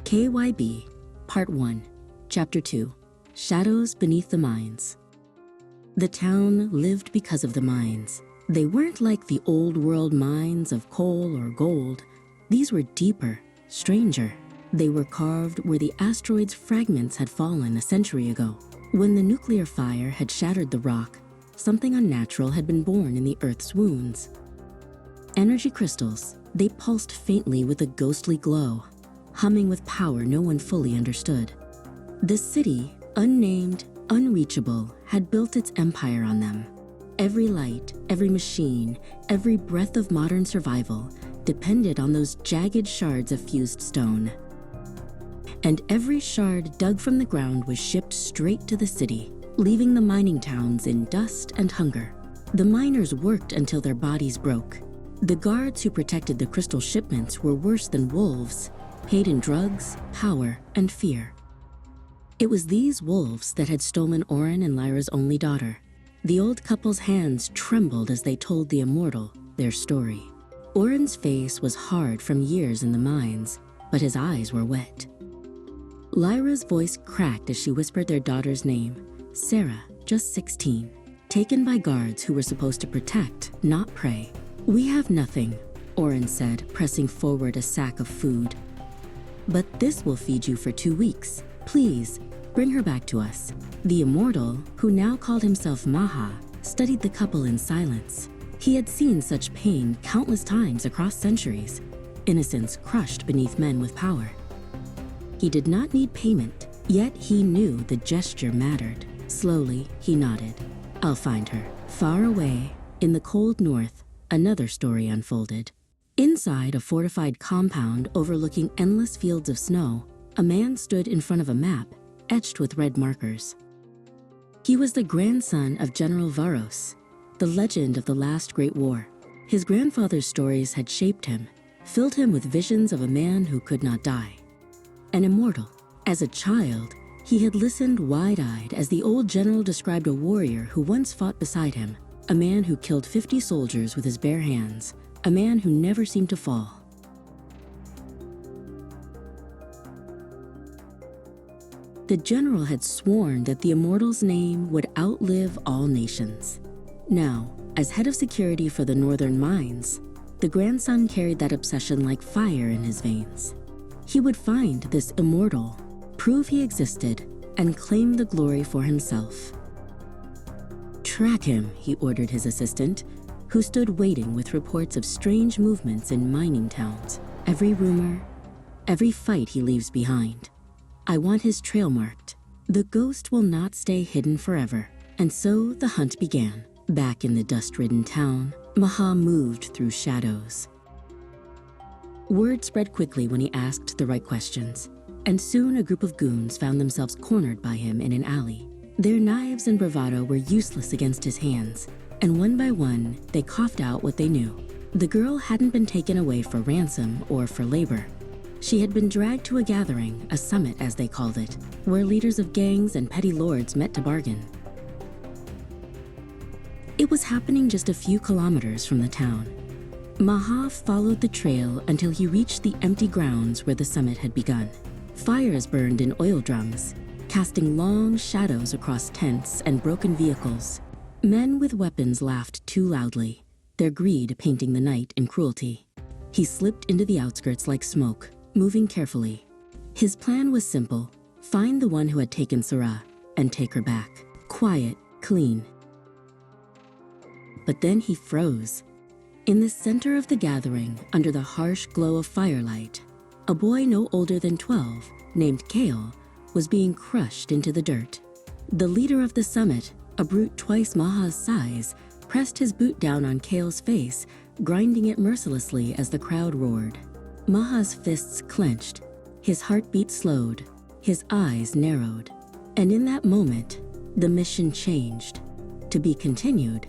KYB, Part 1, Chapter 2, Shadows Beneath the Mines. The town lived because of the mines. They weren't like the old world mines of coal or gold. These were deeper, stranger. They were carved where the asteroid's fragments had fallen a century ago. When the nuclear fire had shattered the rock, something unnatural had been born in the Earth's wounds. Energy crystals, they pulsed faintly with a ghostly glow, humming with power no one fully understood. The city, unnamed, unreachable, had built its empire on them. Every light, every machine, every breath of modern survival depended on those jagged shards of fused stone. And every shard dug from the ground was shipped straight to the city, leaving the mining towns in dust and hunger. The miners worked until their bodies broke. The guards who protected the crystal shipments were worse than wolves, paid in drugs, power, and fear. It was these wolves that had stolen Orrin and Lyra's only daughter. The old couple's hands trembled as they told the immortal their story. Orrin's face was hard from years in the mines, but his eyes were wet. Lyra's voice cracked as she whispered their daughter's name, Sarah, just 16, taken by guards who were supposed to protect, not prey. "We have nothing," Orrin said, pressing forward a sack of food. "But this will feed you for 2 weeks. Please, bring her back to us." The immortal, who now called himself Maha, studied the couple in silence. He had seen such pain countless times across centuries, innocence crushed beneath men with power. He did not need payment, yet he knew the gesture mattered. Slowly, he nodded. "I'll find her." Far away, in the cold north, another story unfolded. Inside a fortified compound overlooking endless fields of snow, a man stood in front of a map, etched with red markers. He was the grandson of General Varos, the legend of the last Great War. His grandfather's stories had shaped him, filled him with visions of a man who could not die. An immortal. As a child, he had listened wide-eyed as the old general described a warrior who once fought beside him, a man who killed 50 soldiers with his bare hands, a man who never seemed to fall. The general had sworn that the immortal's name would outlive all nations. Now, as head of security for the northern mines, the grandson carried that obsession like fire in his veins. He would find this immortal, prove he existed, and claim the glory for himself. "Track him," he ordered his assistant, who stood waiting with reports of strange movements in mining towns. "Every rumor, every fight he leaves behind. I want his trail marked. The ghost will not stay hidden forever." And so the hunt began. Back in the dust-ridden town, Maha moved through shadows. Word spread quickly when he asked the right questions, and soon a group of goons found themselves cornered by him in an alley. Their knives and bravado were useless against his hands, and one by one, they coughed out what they knew. The girl hadn't been taken away for ransom or for labor. She had been dragged to a gathering, a summit as they called it, where leaders of gangs and petty lords met to bargain. It was happening just a few kilometers from the town. Maha followed the trail until he reached the empty grounds where the summit had begun. Fires burned in oil drums, casting long shadows across tents and broken vehicles. Men with weapons laughed too loudly, their greed painting the night in cruelty. He slipped into the outskirts like smoke, moving carefully. His plan was simple: find the one who had taken Sarah and take her back. Quiet, clean. But then he froze. In the center of the gathering, under the harsh glow of firelight, a boy no older than 12, named Kale, was being crushed into the dirt. The leader of the summit, a brute twice Maha's size, pressed his boot down on Kale's face, grinding it mercilessly as the crowd roared. Maha's fists clenched, his heartbeat slowed, his eyes narrowed. And in that moment, the mission changed. To be continued,